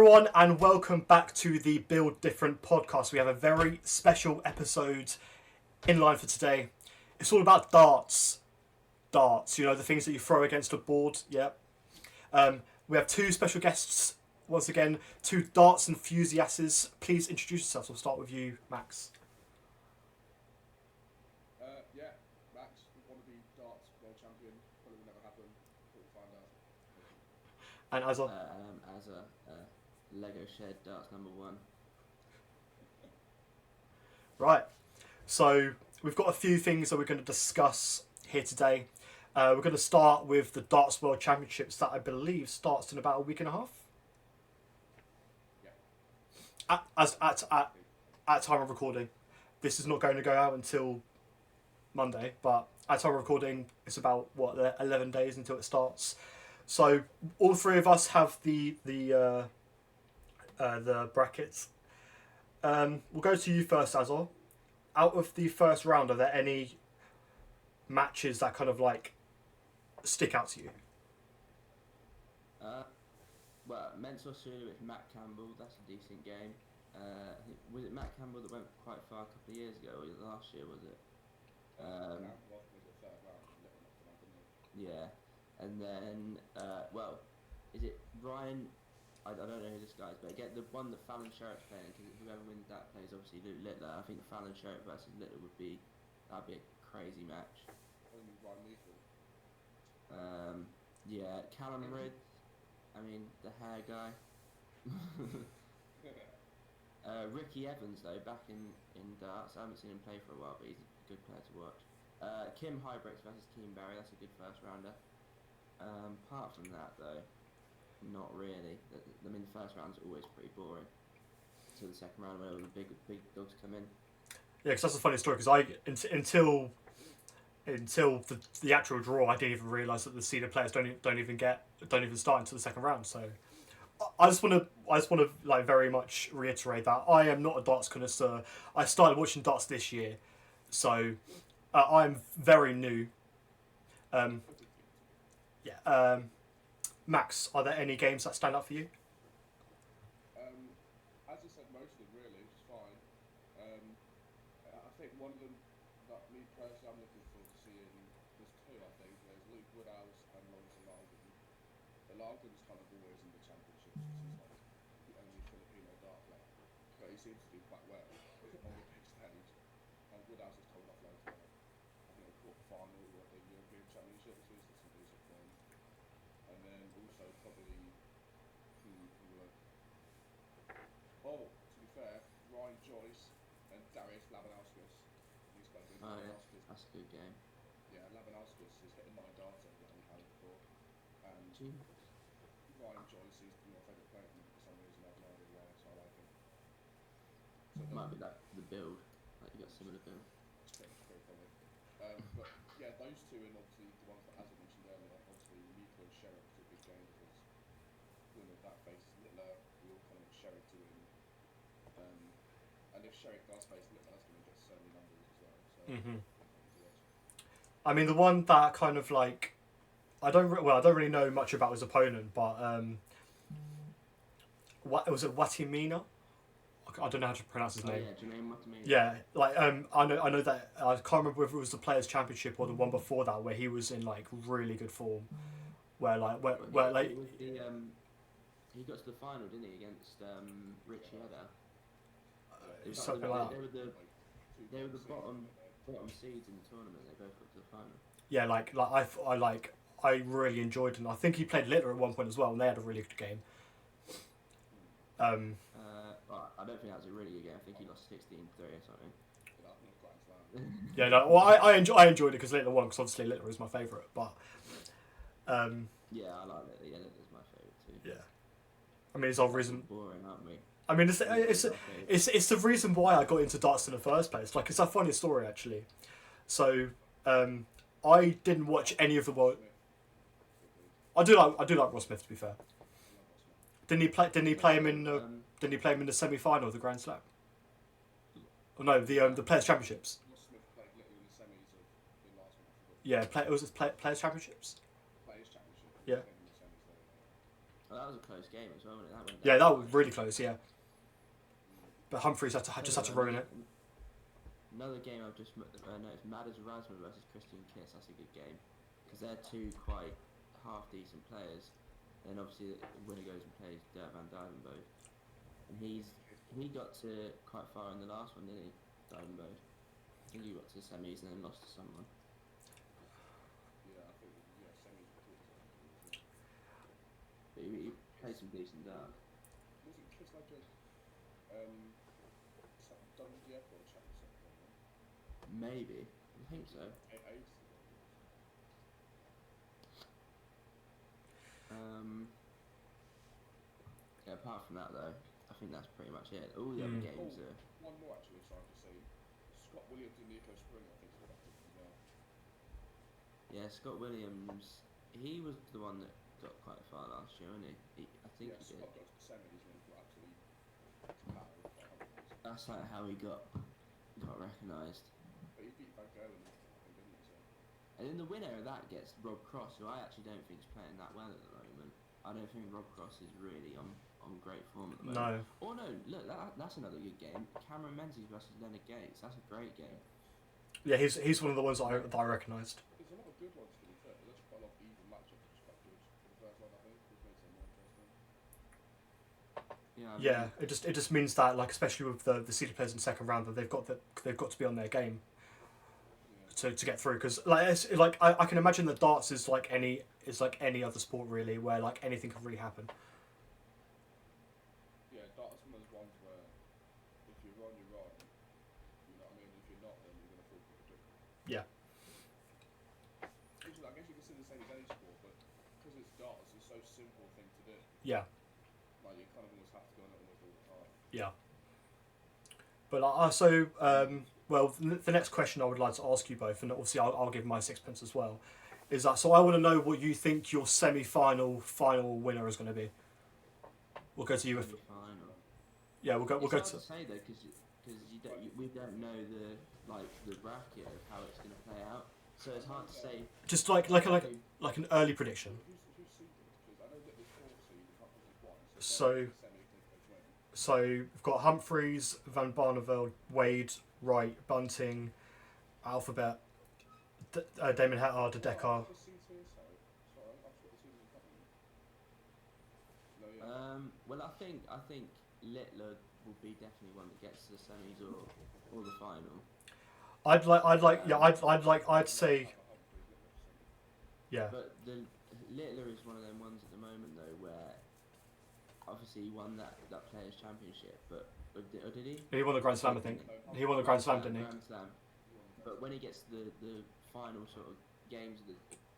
everyone, and welcome back to the Build Different podcast. We have a very special episode in line for today. It's all about darts. Darts, you know, the things that you throw against a board. Yeah. We have two special guests, once again, two darts enthusiasts. Please introduce yourselves. We'll start with you, Max. Max, we want to be darts world champion. Probably will never happen. But we'll find out. And Azza. Azza, Lego Shed Darts #1. Right. So we've got a few things that we're going to discuss here today. We're going to start with the Darts World Championships that I believe starts in about a week and a half. Yeah. At time of recording. This is not going to go out until Monday, but at time of recording, it's about 11 days until it starts. So all three of us have the brackets. We'll go to you first, Azor. Out of the first round, are there any matches that kind of like stick out to you? Well, Men's Australia with Matt Campbell, that's a decent game. Was it Matt Campbell that went quite far a couple of years ago, or was it last year, was it? Yeah, and then, is it Ryan? I don't know who this guy is, but again, the one that Fallon Sherritt's playing, because whoever wins that plays obviously Luke Littler. I think Fallon Sherritt versus Littler that'd be a crazy match. Yeah, Callum Rid. I mean, the hair guy. Ricky Evans though, back in darts. I haven't seen him play for a while, but he's a good player to watch. Kim Hybrex versus Keen Barry, that's a good first rounder. Apart from that though, not really. I mean, the first round's always pretty boring. So the second round, where the big dogs come in. Yeah, because that's a funny story. Because until the actual draw, I didn't even realise that the senior players don't even start until the second round. So I just want to like very much reiterate that I am not a darts connoisseur. I started watching darts this year, so I'm very new. Max, are there any games that stand out for you? As I said, most of them really, it's fine. I think one of them that me personally I'm looking forward to seeing, there's two I think. There's Luke Woodhouse and Lawrence Largan. The Largan's kind of always in the championships because he's like the only Filipino dart player, but he seems to do quite well on the big stage. And Woodhouse has told off loads of I think a quarter final at the European Championships, so he's some decent form. And then also probably to be fair, Ryan Joyce and Darius Labanauskas. He's quite good. Oh yeah, that's a good game. Yeah, Labanauskas is hitting 9 darts over that we've had before. And Jeez. Ryan Joyce is my favourite player for some reason. I have no idea why, so I like him. So Might be like the build, like you got similar build. Probably. But yeah, those two and obviously the ones that Azza mentioned earlier, obviously Nico and Sherritt was a big game because winner of that faces Littler. We all kind of want Sherritt to win. And if Sherritt does face Littler, that's going to get so many numbers as well. So I mean, the one that kind of like I don't really know much about his opponent, but what was it, Watimina? I don't know how to pronounce his name. Yeah, Jermaine Watimina. Yeah, like I know that I can't remember whether it was the Players Championship or the one before that where he was in like really good form. Where he got to the final, didn't he, against Richie Eder? Something like that. They were the bottom seeds in the tournament. They both got to the final. Yeah, I really enjoyed him. I think he played Littler at one point as well, and they had a really good game. I don't think that was a really good game. I think he lost 16-3 or something. Yeah, no. Well, I enjoyed it because Littler won. Because obviously Littler is my favourite. But yeah, I like Littler. Yeah, Littler's my favourite too. Yeah, I mean, it's the reason. Boring, aren't we? I mean, it's the reason why I got into darts in the first place. Like, it's a funny story actually. So, I didn't watch any of the world. I do like Ross Smith, to be fair. Didn't he play him in the semi-final of the Grand Slam? Oh, no, the Players Championships. Smith played Littler in the semis of the last one. Yeah, it was Players Championships. Players Championship. Yeah. Well, that was a close game as well, wasn't it? That went Yeah, down that to was the really wire. close. Yeah, but Humphries just had to ruin it. Another game I've just noticed: Madders Erasmus versus Christian Kiss. That's a good game because they're two quite half decent players. And obviously, the winner goes and plays Dirk van Dijvenbode. And he got to quite far in the last one, didn't he? Dijvenbode. I think he got to the semis and then lost to someone. Yeah, I think semis were too. But he played some decent darts. Was it just like a WDF or championship? Maybe. I think so. Yeah, apart from that though, I think that's pretty much it. All the other games are... One more actually, so I've just seen. Scott Williams and Nico Spring, I think, is as well. Yeah, Scott Williams, he was the one that got quite far last year, wasn't he? I think he did. Scott got to the semis when he got actually compatible for Humphries. That's like how he got recognised. But he beat Van Gogh, I think, didn't he? So. And then the winner of that gets Rob Cross, who I actually don't think is playing that well at the moment. I don't think Rob Cross is really on great form at the moment. No. Oh no, look, that's another good game. Cameron Menzies versus Leonard Gates. That's a great game. Yeah, he's one of the ones that I recognised. There's a lot of good ones to be fair. There's quite a lot of even matchups, which is quite good for the first one, I think, which makes it more interesting. Yeah. Yeah, it just means that, like, especially with the seeded players in the second round, that they've got to be on their game to get through. Because I can imagine that darts is like any other sport really, where like anything can really happen. Yeah, darts is one of those ones where if you're on, you're on. You know what I mean? If you're not, then you're gonna fall for the trick. Yeah. Which is, I guess you can say the same as any sport, but because it's darts, it's so simple a thing to do. Yeah. Like you kind of almost have to go on it almost all the time. Yeah. But well, the next question I would like to ask you both, and obviously I'll give my sixpence as well, is that so I want to know what you think your final winner is going to be. We'll go to you. Final. Yeah, we'll go. It's hard to. to say though, because we don't know the bracket of how it's going to play out. So it's hard to say. Just like an early prediction. Who's seeded? Because I know that there's 4 seed, the Humphries is 1. So- So we've got Humphries, Van Barneveld, Wade, Wright, Bunting, Alphabet, Damon Hattard, De Decker. Well, I think Littler will be definitely one that gets to the semis or the final. I'd say, yeah. But the Littler is one of them ones at the moment though where obviously he won that Players' Championship, but or did he? He won the Grand Slam, I think. He won the Grand Slam, didn't he? Grand Slam. But when he gets to the final sort of games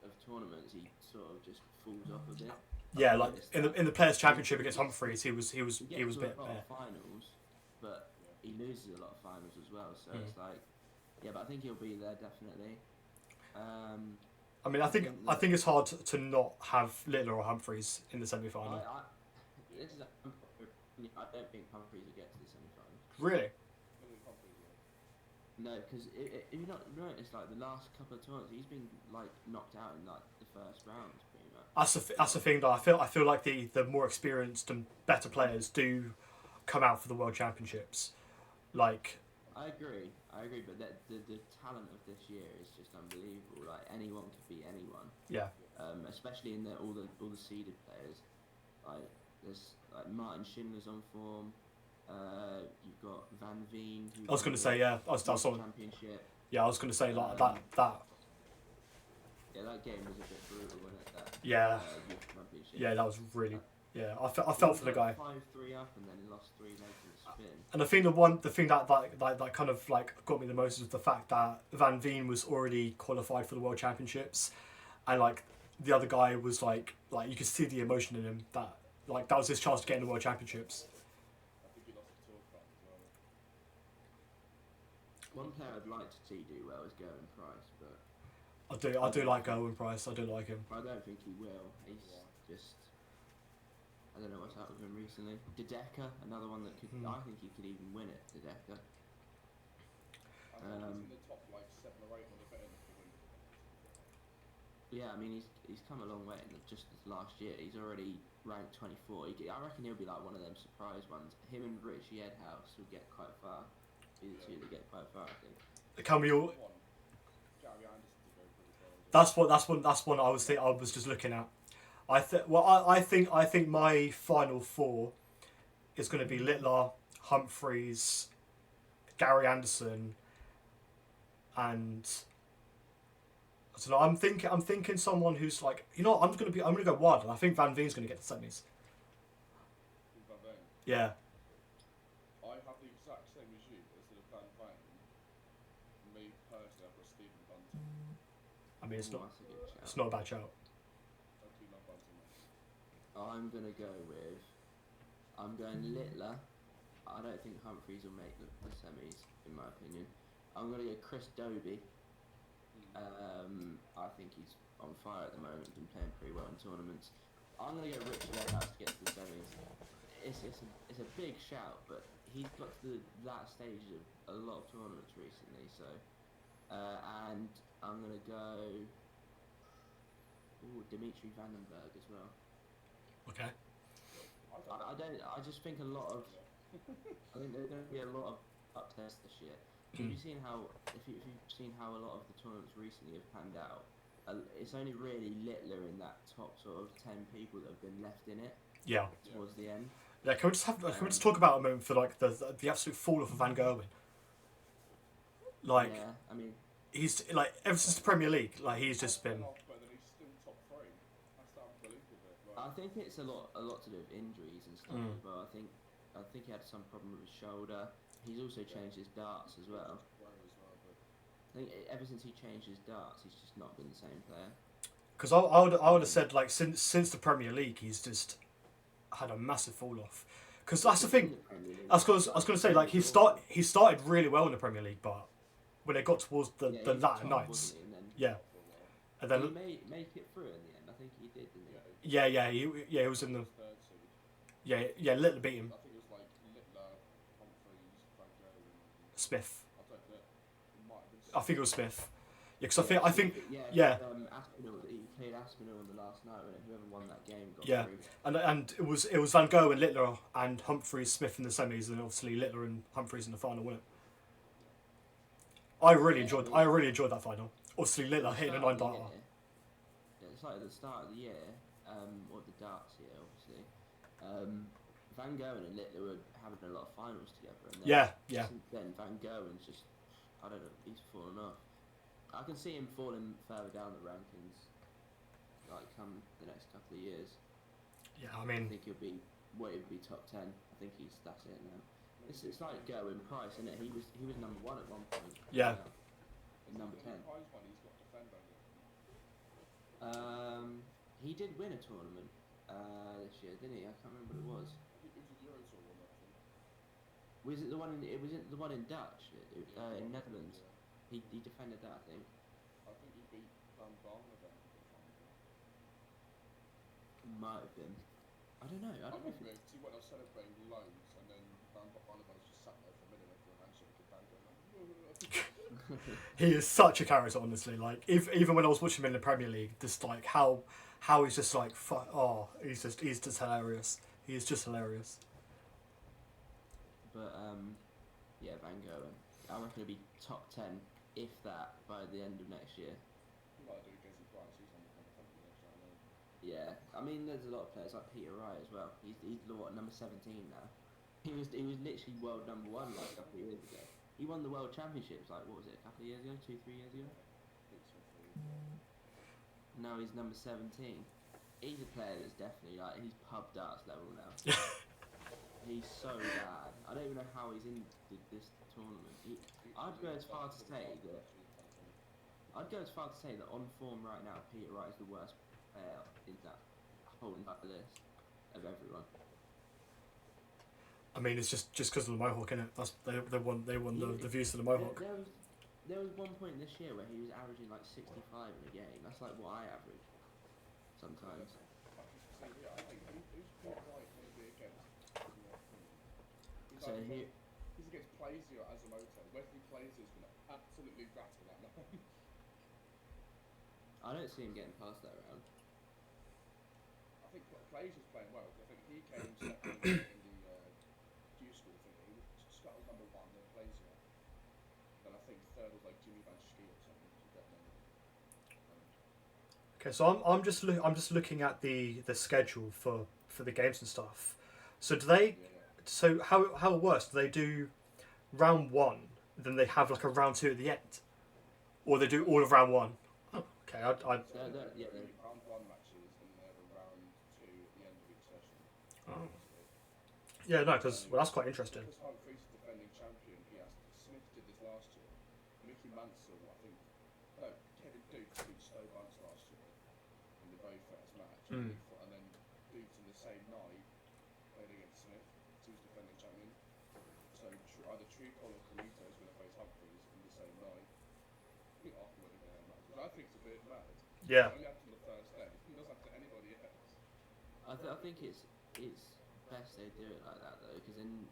of tournaments, he sort of just falls off a bit. Yeah, like in the Players' Championship against Humphries, he was a bit. A lot of finals, but he loses a lot of finals as well. So it's like, yeah, but I think he'll be there definitely. I mean, I think it's hard to not have Littler or Humphries in the semi-final. I don't think Humphries will get to the semi-finals. Really? No, because if you not noticed, like the last couple of tournaments, he's been like knocked out in like the first round, pretty much. That's the thing that I feel like the more experienced and better players do come out for the World Championships. Like. I agree, but the talent of this year is just unbelievable. Like anyone could be anyone. Yeah. Especially in all the seeded players. Like there's like Martin Schindler's on form. You've got Van Veen. I was going to say I was championship. Yeah, I was going to say like that. Yeah, that game was a bit brutal, wasn't it? Yeah. Youth championship. Yeah, that was really. Yeah, I felt for the guy. 5-3 up and then he lost 3 legs in the spin. And I think the thing that kind of like got me the most was the fact that Van Veen was already qualified for the World Championships, and like the other guy was like you could see the emotion in him that was his chance to get in the World Championships. I think he lost the Tour Cup as well. One player I'd like to see do well is Gerwyn Price, but I do like Gerwyn Price. I do like him. I don't think he will. He's just. I don't know what's happened with him recently. De Decker, another one that could. I think he could even win it. De Decker. I think he's in the top like 7 or 8 on the betting to win. Yeah, I mean he's come a long way in just this last year. He's already ranked 24. I reckon he'll be like one of them surprise ones. Him and Richie Edhouse will get quite far. Be the two that get quite far, I think. Can we all? One, Gary Anderson to go pretty far as well. That's one I was just looking at. I think my final four is going to be Littler, Humphreys, Gary Anderson, and I don't know. I'm thinking someone who's like, I'm gonna go wild. And I think Van Veen's going to get the semis. Who's Van Veen? Yeah. I have the exact same as you, but instead of Van Veen, me personally, I've got Stephen Bunting. I mean, Ooh, that's a good shout. it's not a bad shout. I do love Bunting, mate. I'm going Littler. I don't think Humphreys will make the semis, in my opinion. I'm going to go Chris Dobie. I think he's on fire at the moment, been playing pretty well in tournaments. I'm going to go Richard Edhouse to get to the semis. It's a big shout, but he's got to the last stage of a lot of tournaments recently, so... and I'm going to go... Dimitri Vandenberg as well. Okay. I just think a lot of... I think there's going to be a lot of upsets this year. Have you seen how... If you've seen how a lot of the tournaments recently have panned out, it's only really Littler in that top sort of 10 people that have been left in it Yeah. towards the end. Yeah. Can we just talk about a moment for like the absolute fall off of Van Gerwen? Like, yeah, I mean... he's like ever since the Premier League, like he's just been. But then he's still top three. That's the unbelievable bit. I think it's a lot to do with injuries and stuff as well. I think he had some problem with his shoulder. He's also changed his darts as well. I think ever since he changed his darts, he's just not been the same player. Because I would have said like since the Premier League, he's just had a massive fall off. Because that's the thing. I was gonna say like he started really well in the Premier League, but when it got towards the latter nights, and then Did he make it through in the end? I think he did, didn't he? he was in the Littler beat him. I think it was like Littler, Humphreys, Van Gerwen, Smith. I don't know. It might have been I think it was Smith. Yeah, because I think Aspinall, he played Aspinall on the last night, and whoever won that game got through. and it was Van Gogh and Littler and Humphreys, Smith in the semis, and obviously Littler and Humphreys in the final, wasn't it? I really enjoyed that final. Obviously Littler hitting a 9-darter. Yeah, it's like at the start of the year, or the darts year, obviously. Van Gerwen and Littler were having a lot of finals together, and then since then Van Gerwen's just, I don't know, he's fallen off. I can see him falling further down the rankings, like come the next couple of years. Yeah, I mean, I think he'll be top 10. I think that's it now. It's like Gerwin Price, isn't it? He was number 1 at one point. Yeah. And number 10. Prize one, he's got defender. He did win a tournament this year, didn't he? I can't remember what it was. I think it was a Euro Tour one, I think. Was it the one in Dutch in Netherlands? He defended that, I think. I think he beat Van Barneveld. Might have been. I don't know. I don't know. He went on celebrating loads, and then Van Barneveld just sat there for a minute after a handshake with Van Barneveld. he is such a character, honestly. Like, even when I was watching him in the Premier League, just like how he's just like, he's just hilarious. He is just hilarious. But yeah, Van Gerwen. I reckon he'll be top 10, if that, by the end of next year. He might do Gizzy Price. He's on the company next year, I know. Yeah, I mean, there's a lot of players like Peter Wright as well. He's number 17 now. He was literally world number 1 like a couple of years ago. He won the world championships like what was it, a couple of years ago, 2-3 years ago. Now he's number 17. He's a player that's definitely like he's pub darts level now. He's so bad. I don't even know how he's in this tournament. I'd go as far to say that on form right now, Peter Wright is the worst player in that whole entire list of everyone. I mean, it's just because of the Mohawk, innit? They won the views to the Mohawk. There was one point this year where he was averaging like 65 in a game. That's like what I average sometimes. I think who's Peter Wright going to be against? So here, he's against Plazio as a moto. Wesley Plazio is going to absolutely rattle that man. I don't see him getting past that round. I think Clay's just playing well. 'Cause I think he came second in the Q school thing. Scott was number 1, then Glazier. Then I think third was like Jimmy Van Ski or something. I don't know. Okay, so I'm just looking at the schedule for the games and stuff. So do they? Yeah. So how it works? Do they do round 1, then they have like a round 2 at the end, or they do all of round 1? Oh, okay, I Round 1 matches and they have a round 2 at the end of each session. oh. Yeah, no, because well, that's quite interesting. Because Humphrey's the defending champion, Smith did this last year. Mickey Mansell, I think. No, Kevin Dukes beat Stowe Bunce last year in the very first match. Mm. And then Dukes in the same night played against Smith, who's defending champion. So either Tricol or Carlito is going to face Humphreys in the same night. I think after winning their match, which I think is a bit mad. Yeah. Only up to the first day. He doesn't have to anybody else. I think it's best they do it like that though, because then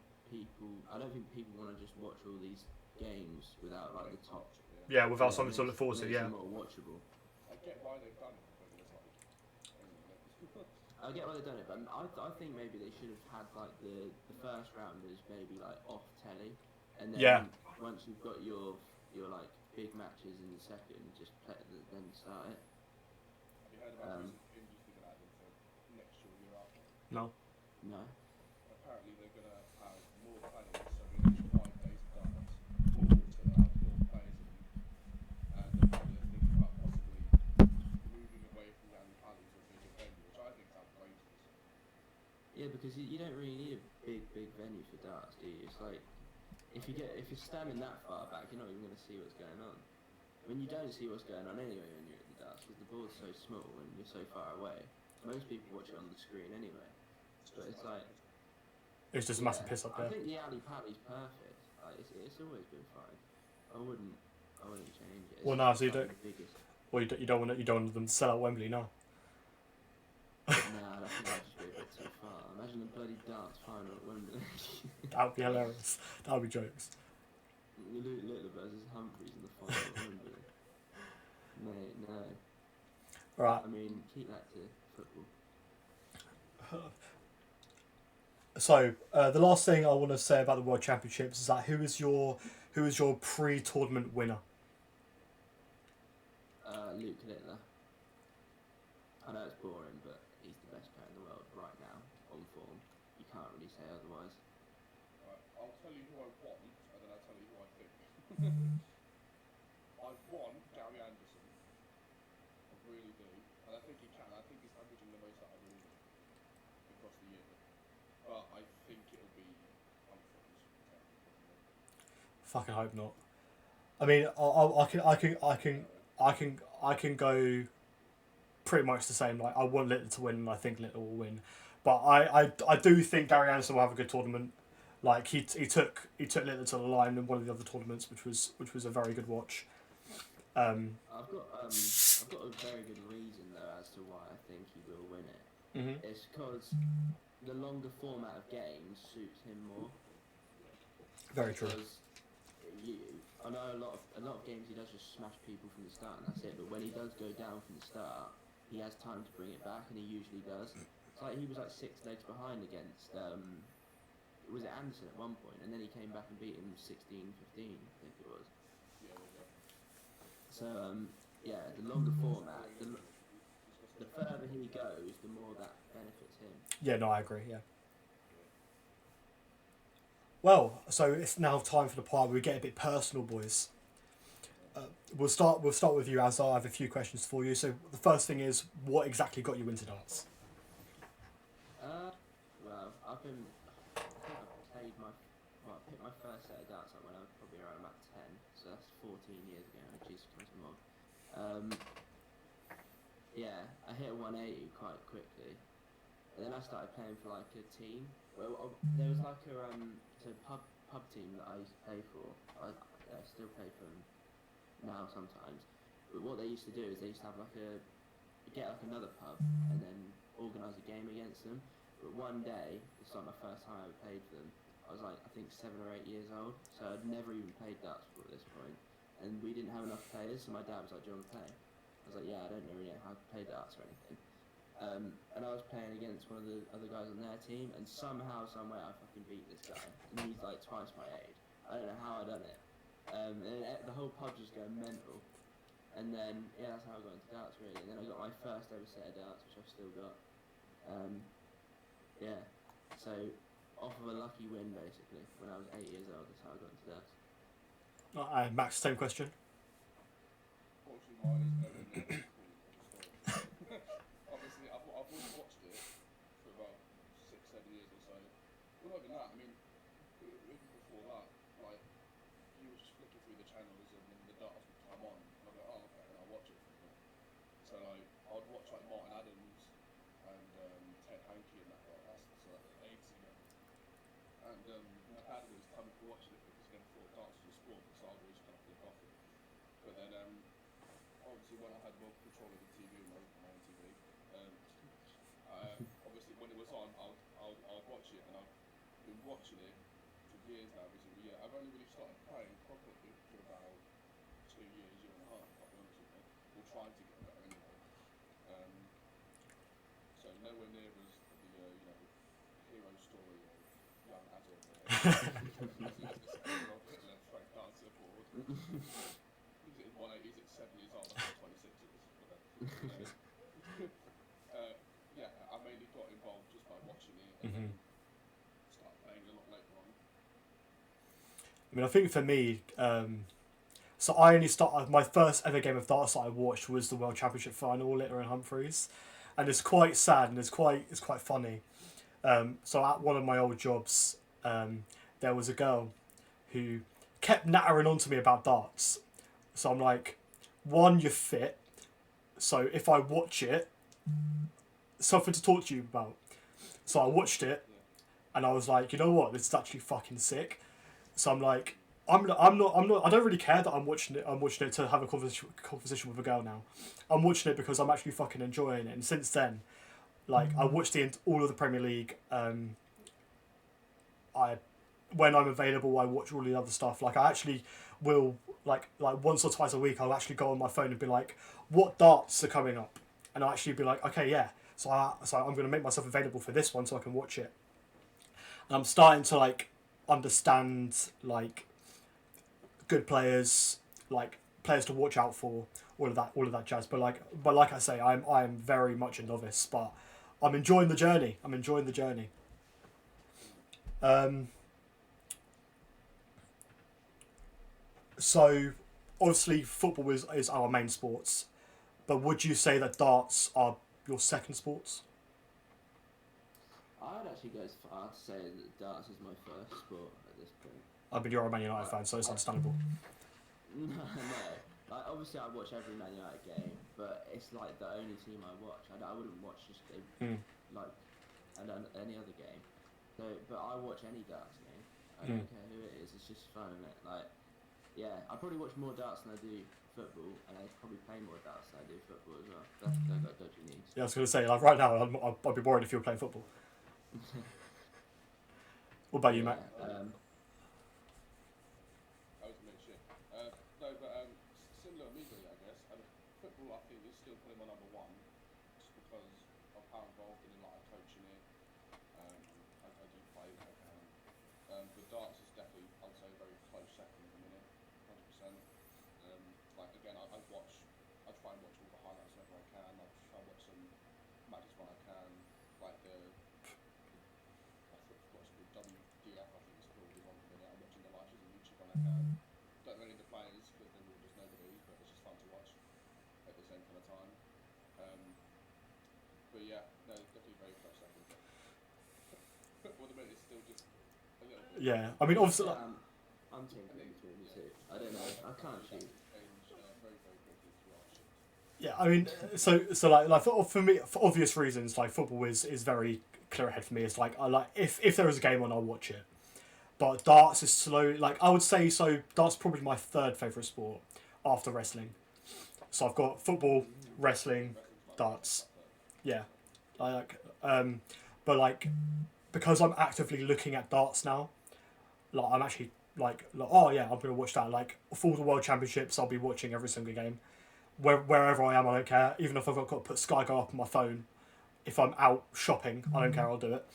I don't think people want to just watch all these games without like the top. Yeah, without something to look forward to. Makes Yeah. it more watchable. I get why they've done it, but it's like. I get why they've done it, but I think maybe they should have had like the first round is maybe like off telly, and then once you've got your like big matches in the second, just play then start it. Have you heard about recent changes they're going to add in for next year after? No. No. Apparently they're going to have more players, so in each 5 days of darts, it's going to have more players in, and they're thinking about possibly moving away from the Ali Pallies or bigger venue, which I think is outrageous. Yeah, because you don't really need a big venue for darts, do you? It's like if you're standing that far back, you're not even going to see what's going on. I mean, you don't see what's going on anyway when you're at the darts because the board's so small and you're so far away. Most people watch it on the screen anyway. But it's like It's just a massive piss up I there. think the Ali Pally's perfect. Like, it's always been fine. I wouldn't change it. It's Well, no, so you like don't. the biggest. Well, you don't want them to sell out Wembley, no. Nah, that might just be a bit too far. Imagine the bloody darts final at Wembley. That would be hilarious. That would be jokes. Little versus Humphreys in the final at Wembley. Mate, no. Right. I mean, keep that to football. So the last thing I want to say about the World Championships is that who is your pre-tournament winner? Luke Littler. I know it's boring, but he's the best player in the world right now, on form. You can't really say otherwise. Right, I'll tell you who I want, and then I'll tell you who I think. I've won Gary Anderson. I really do. And I think he can. I think he's averaging the most out of all of them across the year. But I think it'll be Humphreys. Fucking hope not. I mean, I can go pretty much the same. Like, I want Littler to win, and I think Littler will win. But I do think Gary Anderson will have a good tournament. Like he took Littler to the line in one of the other tournaments, which was a very good watch. I've got a very good reason though as to why I think he will win it. Mm-hmm. It's because the longer format of games suits him more. Very true. Because I know a lot of games he does just smash people from the start and that's it. But when he does go down from the start, he has time to bring it back, and he usually does. It's like he was like 6 legs behind against was it Anderson at one point, and then he came back and beat him 16-15, I think it was. Yeah, there you go. So yeah, the longer format, the further he goes, the more that benefits him. Yeah, no, I agree. Yeah. Well, so it's now time for the part where we get a bit personal, boys. We'll start with you, Azza. I have a few questions for you. So the first thing is, what exactly got you into darts? Well, I think I picked my first set of darts up when I was probably around about 10, so that's 14 years ago. Jesus Christ, I'm old. Yeah, I hit a 180 quite quickly, and then I started playing for like a team. Well, there was like a pub team that I used to play for. I still play for them now sometimes. But what they used to do is they used to have get another pub and then organise a game against them. But one day, it's like my first time I ever played for them. I was like, I think 7 or 8 years old, so I'd never even played darts before at this point. And we didn't have enough players, so my dad was like, do you want to play? I I was like, yeah, I don't really know how to play darts or anything. And I was playing against one of the other guys on their team, and somehow, somewhere, I fucking beat this guy. And he's like twice my age. I don't know how I done it. And the whole pub just going mental. And then, yeah, that's how I got into darts, really. And then I got my first ever set of darts, which I've still got. Yeah, so off of a lucky win, basically, when I was 8 years old, that's how I got into darts. Max, same question. Fortunately, mine is nowhere near as cool of a story. Obviously, I've always watched it for about 6-7 years or so. Well, not even that. I mean, even before that, like, you were just flicking through the channels and then the darts would come on, and I'd go, oh, okay, and I'll watch it for a bit. So, like, I'd watch, like, Martin Adams and Ted Hankey and that, like, that's ages ago. And my dad always told me to watch it because he never thought darts was a sport, so I'd always kind of flick off it. But then, obviously, when I had more control of the TV, my own TV, obviously when it was on, I'd watch it, and I've been watching it for years now, every single year. I've only really started playing properly for about 2 years, year and a half, I'll be honest with you. We're trying to get better anyway. So nowhere near as the hero story of young Azzatalks there. Frank Dancer board. He's at 180, he's at 7 years old, I'm 26 years. Yeah, I mainly got involved just by watching it and then start playing a lot later on. I mean, I think for me, so I only started, my first ever game of darts that I watched was the World Championship final, Litter and Humphreys, and it's quite sad and it's quite funny. So at one of my old jobs, there was a girl who kept nattering on to me about darts. So I'm like, one, you're fit, so if I watch it, something to talk to you about. So I watched it, and I was like, you know what, this is actually fucking sick. So I'm like, I'm not. I don't really care that I'm watching it. I'm watching it to have a conversation with a girl now. I'm watching it because I'm actually fucking enjoying it. And since then, like, I watched all of the Premier League. When I'm available, I watch all the other stuff. Like, I actually will, like once or twice a week, I'll actually go on my phone and be like, what darts are coming up, and I'll actually be like, okay, yeah. So I'm going to make myself available for this one so I can watch it. And I'm starting to, like, understand, like, good players, like, players to watch out for, all of that jazz. But like I say, I am very much a novice, but I'm enjoying the journey. So obviously football is our main sports, but would you say that darts are your second sports? I would actually go as far to say that darts is my first sport at this point. I mean, you're a Man United fan, so it's understandable. No. Like, obviously, I watch every Man United game, but it's like the only team I watch. I wouldn't watch just like any other game. So, but I watch any darts game. I don't care who it is. It's just fun, isn't it? Like, yeah, I probably watch more darts than I do football, and I probably play more darts than I do football as well. That's got dodgy knees. Yeah, I was going to say, like, right now, I'd be worried if you were playing football. What about you, Matt? Similar to me, really, I guess. Football, I think, is still probably my number one, just because of how involved in it, like, coaching it. I do play when I can. But darts is definitely, I'd say, a very close second at the minute, 100%. Like, again, I try and watch all the highlights whenever I can. I try and watch some matches when I can, like what's it called, WDF, I think it's called, is one at the minute. I'm watching the live on YouTube when I can. Don't know any of the players because they're all just nobody, but it's just fun to watch at the same kind of time. But yeah, no, definitely very close second. Football at the minute is still just a little bit. Yeah, I mean, obviously. I'm tinkering between the two. I don't know. I can't shoot. Very, very quickly throughout shit. Yeah, I mean, so like for me, for obvious reasons, like, football is very clear ahead for me. It's like, I like, if there is a game on, I'll watch it. But darts is slowly, like, I would say, so darts is probably my third favourite sport after wrestling. So I've got football, wrestling, darts. Yeah. But, like, because I'm actively looking at darts now, like, I'm actually like, oh yeah, I'm going to watch that. Like, for the World Championships, I'll be watching every single game. wherever I am, I don't care. Even if I've got to put Sky Go up on my phone, if I'm out shopping, I don't care. I'll do it.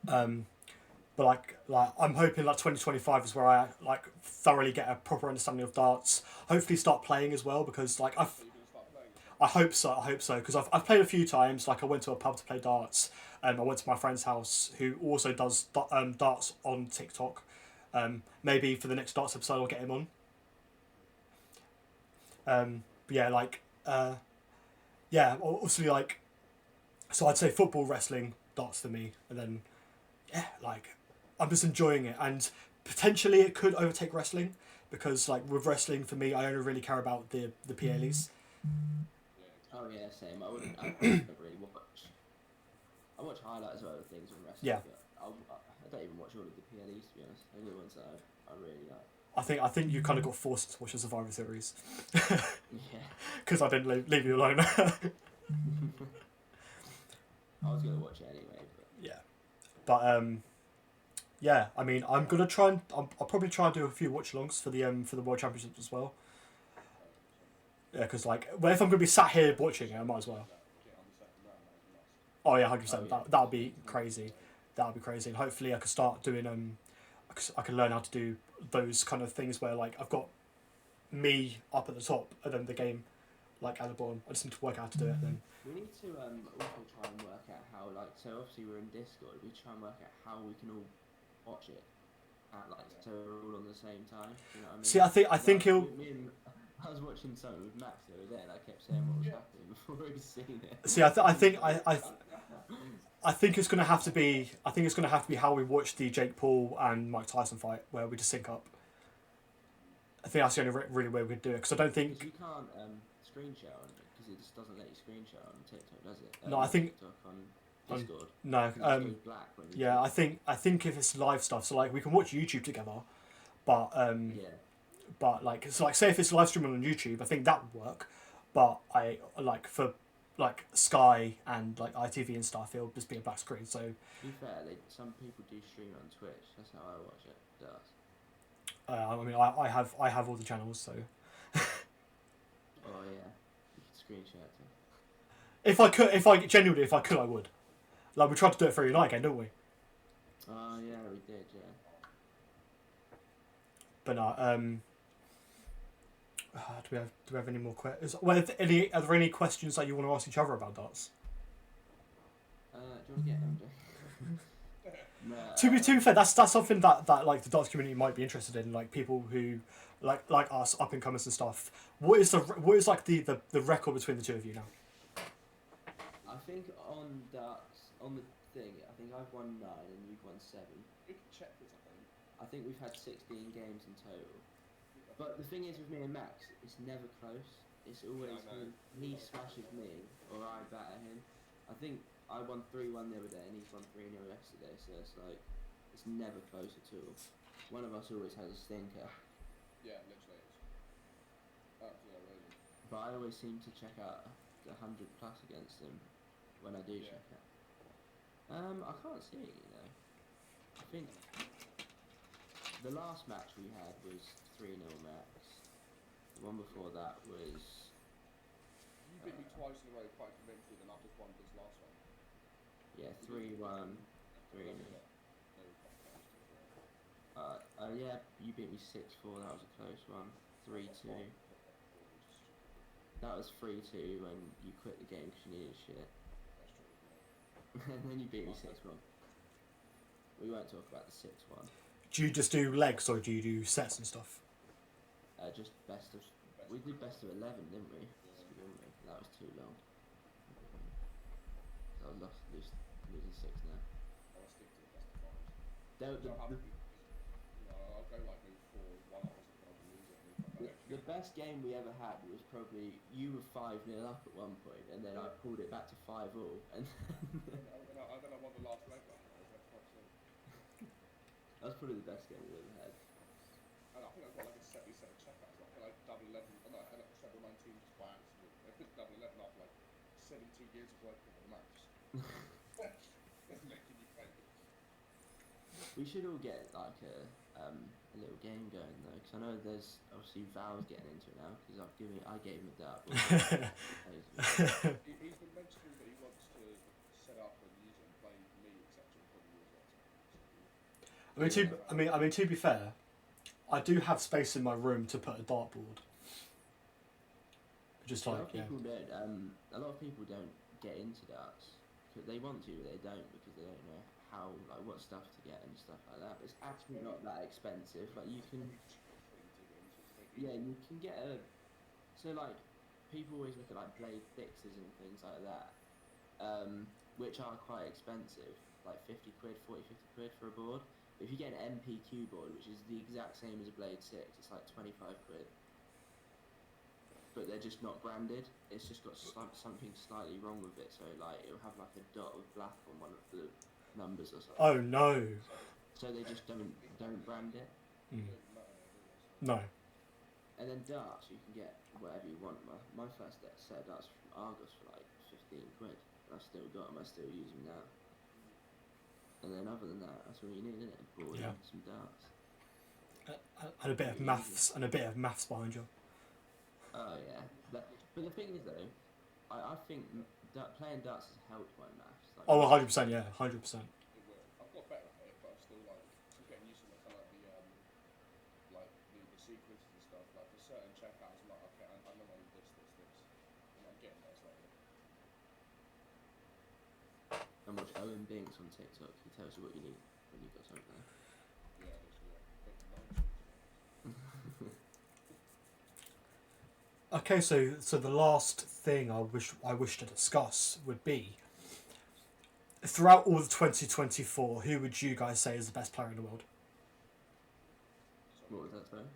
But like I'm hoping that 2025 is where I like thoroughly get a proper understanding of darts. Hopefully start playing as well because like So you're going to start playing it? I hope so. I hope so because I've played a few times. Like I went to a pub to play darts. I went to my friend's house who also does darts on TikTok. Maybe for the next darts episode I'll get him on. But yeah, like yeah, obviously like so I'd say football, wrestling, darts for me, and then yeah, like I'm just enjoying it, and potentially it could overtake wrestling because like with wrestling for me, I only really care about the PLEs. Oh yeah, same. I don't really watch. I watch highlights of other things on wrestling. Yeah. But I don't even watch all of the PLEs to be honest. Only the ones that I really like. I think you kind of got forced to watch the Survivor Series Yeah. because I didn't leave you alone. I was gonna watch it anyway, but Yeah, but yeah. I mean, I'm gonna try and I'll probably try and do a few watch-alongs for the World Championships as well. Yeah, because like, well, if I'm gonna be sat here watching it, I might as well. Get on the second round, that was nice. Oh yeah, 100%. Oh, yeah. That would be crazy. That would be crazy, and hopefully I can start doing I can learn how to do those kind of things where like I've got me up at the top and then the game like at the bottom. I just need to work out how to do it then. we need to also try and work out how like so obviously we're in Discord. We try and work out how we can all watch it at like so we're all on the same time. You know what I mean? See, I think he'll. I was watching something with Max the other day, and I kept saying what was happening before he'd seen it. See, I think it's gonna have to be. I think it's gonna have to be how we watch the Jake Paul and Mike Tyson fight, where we just sync up. I think that's the only really way we could do it because I don't think. You can't screen share on it because it just doesn't let you screen share on TikTok, does it? No, I think- TikTok on Discord. No, It just goes black when you yeah, I think if it's live stuff, so like we can watch YouTube together, but yeah. but like so like say if it's live streaming on YouTube, I think that would work. But I like for like Sky and like ITV and stuff, it'll just be a black screen. So To be fair, some people do stream on Twitch. That's how I watch it. Does. I mean I have all the channels. So Oh yeah, you can screen share too. if I could, I would. Like we tried to do it for a Unite game, didn't we? Oh yeah, we did. Yeah. But no, do we have any more questions? Well, are there any questions that you want to ask each other about darts? Do you want to get MJ? No, To be fair, that's something that like the darts community might be interested in, like people who like us up and comers and stuff. What is like the record between the two of you now? I think on darts on the thing, I think I've won 9 and you've won 7. We can check this, I think. I think we've had 16 games in total. But the thing is with me and Max, it's never close. It's always I know. he smashes me or I batter him. I think I won 3-1 the other day and he's won 3-0 yesterday, so it's like it's never close at all. One of us always has a stinker. Yeah, literally it's absolutely amazing. But I always seem to check out 100 plus against him when I do Yeah. check out. I can't see it, you know. I think the last match we had was 3-0 Max. The one before that was You beat me twice in a row quite convincingly, then I've just won this last one. yeah 3-1, 3-0. Yeah, you beat me 6-4. That was a close one. 3-2. That was 3-2 when you quit the game because you needed shit. And then you beat me 6-1. We won't talk about the 6-1. Do you just do legs or do you do sets and stuff? Just best of. We did best of 11, didn't we? To begin with. That was too long. So I lost, losing 6 now. I'll stick to the best of 5s. I'll go like maybe 4-1 or something, I'll lose it. The best game we ever had was probably you were 5-0 up at one point, and then I pulled it back to 5-all, and then I won the last leg that night. That's quite sick. that was probably the best game we ever had. And I think I've got like a set of checkouts. Like double 11. Oh, no, I had like treble 19 just by accident. I picked double 11 after like 17 years of working on the maths. Making you pay. We should all get like a little game going though, because I know there's obviously Val's getting into it now because I gave him a dart. He's been mentioning that he wants to set up and use it and play me, etc. I mean, to be fair, I do have space in my room to put a dartboard. Just a like, lot of people don't. A lot of people don't get into darts. They want to, but they don't because they don't know how, like, what stuff to get and stuff like that. But it's actually not that expensive. Like you can, you can get a. So like, people always look at like blade fixes and things like that, which are quite expensive, like 50 quid, 40, 50 quid for a board. But if you get an MPQ board, which is the exact same as a blade 6, it's like 25 quid. But they're just not branded. It's just got something slightly wrong with it. So like it'll have like a dot of black on one of the numbers or something. oh no. So they just don't brand it. No. And then darts, you can get whatever you want. My first set of darts from Argos for like 15 quid. I've still got them. I still use them now. And then other than that, that's all you need, isn't it? A board and some darts. And a bit of maths behind you. Oh yeah, but the thing is though, I think playing darts has helped my maths. Like, 100%, yeah, 100%. It will. I've got better at it, but I'm still getting used to kind of like the sequences and stuff. Like for certain checkouts, I'm like, okay, I know I need this. And I'm getting there slightly. I watch Owen Binks on TikTok. He tells you what you need when you've got something there. Yeah, literally. But nonsense. Okay, so the last thing I wish to discuss would be, throughout all of 2024, who would you guys say is the best player in the world? What was that, sorry?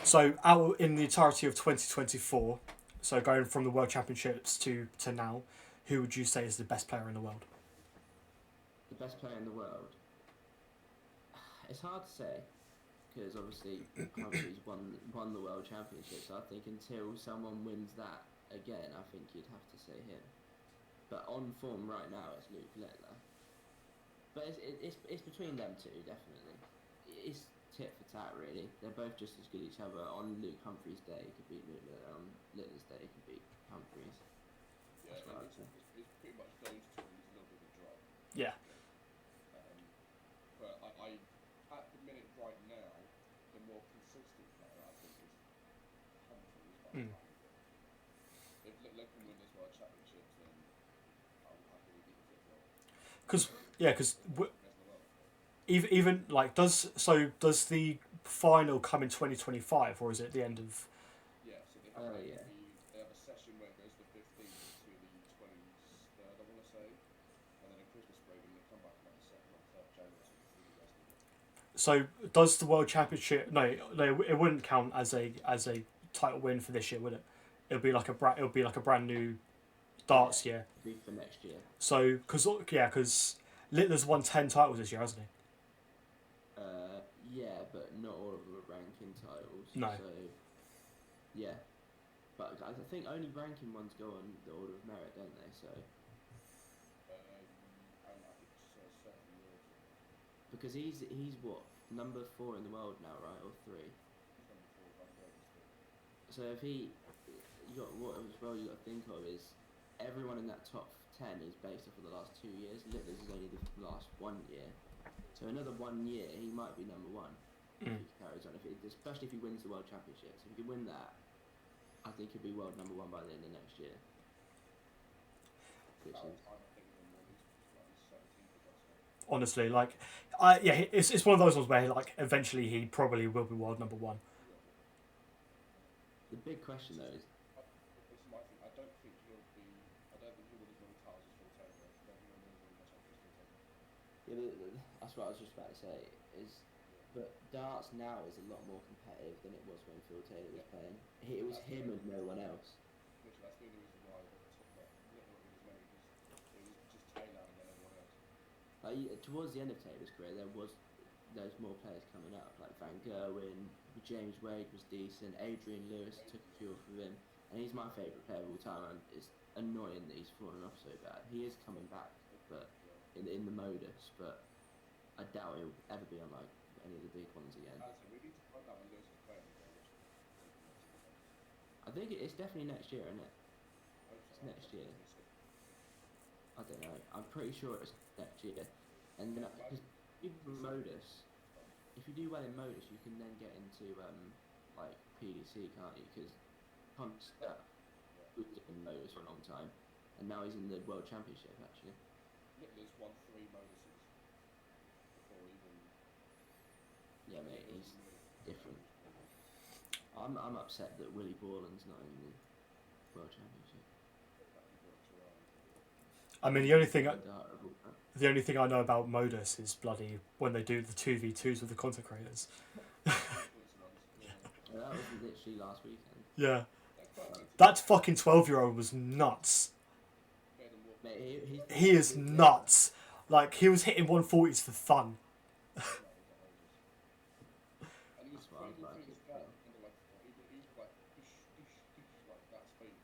So out in the entirety of 2024, so going from the World Championships to now, who would you say is the best player in the world? The best player in the world? It's hard to say. Because obviously Humphrey's won the World Championship, so I think until someone wins that again, I think you'd have to say him. But on form right now, it's Luke Littler. But it's between them two, definitely. It's tit for tat, really. They're both just as good as each other. On Luke Humphrey's day, he could beat Luke Littler. On Littler's day, he could beat Humphreys. Yeah, it's pretty much those two. There's a little bit of a drop. Yeah. But I at the minute right now, the more consistent player I think is Humphreys. If Littler can win this World Championship, then I'll happily beat the flip. Because even like does the final come in 2025 or is it the end of? Yeah, so they have a session where it goes the 15th to the 23rd, I want to say, and then a Christmas break, and they come back on the 2nd or 3rd January. So does the World Championship? No, it wouldn't count as a title win for this year, would it? It would be like a brand new darts year. Be for next year. So because Littler's won 10 titles this year, hasn't he? Yeah, but not all of them are ranking titles. No. So, yeah. But I think only ranking ones go on the Order of Merit, don't they? So. And I think certain years. Because he's what, number 4 in the world now, right? Or 3? He's number 4, Van Gogh is 3. So if you got what as well you got to think of is everyone in that top 10 is based off of the last 2 years. Littler's is only the last 1 year. So another 1 year, he might be number 1 if he carries on. Especially if he wins the World Championships. If he can win that, I think he'll be world number 1 by the end of next year. Which is Honestly, like, it's one of those ones where like eventually he probably will be world number 1. The big question though is. It's my thing. I don't think he'll win as many titles as Phil Taylor. I don't think he'll win as many much as Phil Taylor. Yeah, that's what I was just about to say. But darts now is a lot more competitive than it was when Phil Taylor was playing. It was him and no one else. Literally, that's the only reason why Littler won as many, because it was just Taylor and then everyone else. Towards the end of Taylor's career, there's more players coming up, like Van Gerwen, James Wade was decent, Adrian Lewis took a few off of him, and he's my favourite player of all time, and it's annoying that he's fallen off so bad. He is coming back, but in the modus, but I doubt he'll ever be on like any of the big ones again. We need to find out when Lewis is playing again. I think it's definitely next year, isn't it? It's next year. I don't know. I'm pretty sure it's next year. And then because even Modus, if you do well in Modus, you can then get into like PDC, can't you? Because Consta was in Modus for a long time, and now he's in the World Championship actually. Nicholas won 3 Moduses before even. Yeah, mate, he's different. I'm upset that Willie Borland's not in the World Championship. I mean, the only thing I know about Modus is bloody when they do the 2v2s with the content creators. Yeah, that was literally last weekend. Yeah. That fucking 12-year-old was nuts. Mate, He is nuts. Like, he was hitting 140s for fun. And he was That's what I was fading like, through this yeah. gap, and like, he was like, like that speed.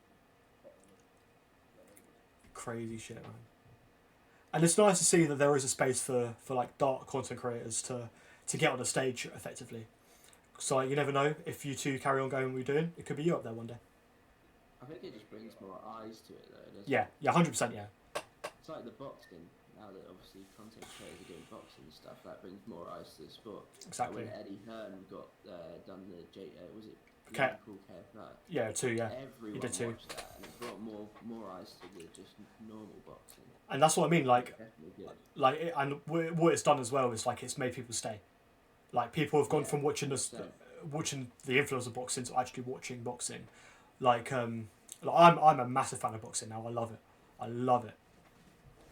Crazy shit, man. And it's nice to see that there is a space for like dart content creators to get on the stage effectively. So like, you never know, if you two carry on going what you're doing, it could be you up there one day. I think it just brings more eyes to it, though. Doesn't Yeah, it? yeah, 100%, yeah. It's like the boxing. Now that obviously content creators are doing boxing and stuff, that brings more eyes to the sport. Exactly. Like when Eddie Hearn got done the was it K- Liverpool KFI? Yeah, 2, yeah. Everyone did too. watched that, and it brought more eyes to the just normal boxing. And that's what I mean, like, Definitely good. what it's done as well is like it's made people stay. Like people have gone Yeah, from watching the influence of boxing to actually watching boxing. Like I'm a massive fan of boxing now. I love it.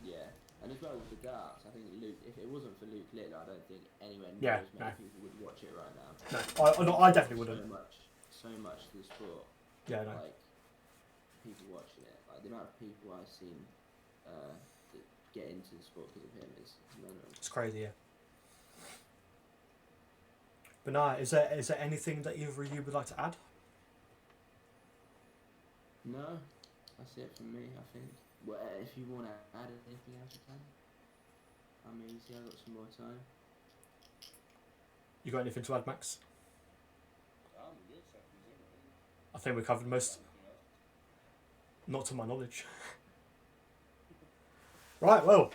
Yeah, and as well with the darts, I think Luke. If it wasn't for Luke Littler, I don't think anywhere near Yeah, as many no. people would watch it right now. No, I definitely wouldn't. So much to the sport. Yeah, no. Like people watching it, like the amount of people I've seen that get into the sport because of him is phenomenal. It's crazy, yeah. But nah, is there anything that either of you would like to add? No, that's it from me. I think. Well, if you want to add anything else, you can. I'm easy. I've got some more time. You got anything to add, Max? I'm good, seconds in, I think we covered most. anything else? Not to my knowledge. Right, well,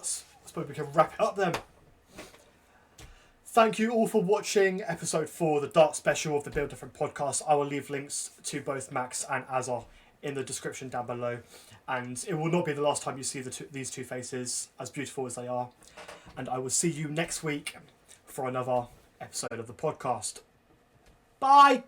I suppose we can wrap it up then. Thank you all for watching episode 4, the Dart Special of the Build Different podcast. I will leave links to both Max and Azza in the description down below. And it will not be the last time you see these two faces, as beautiful as they are. And I will see you next week for another episode of the podcast. Bye!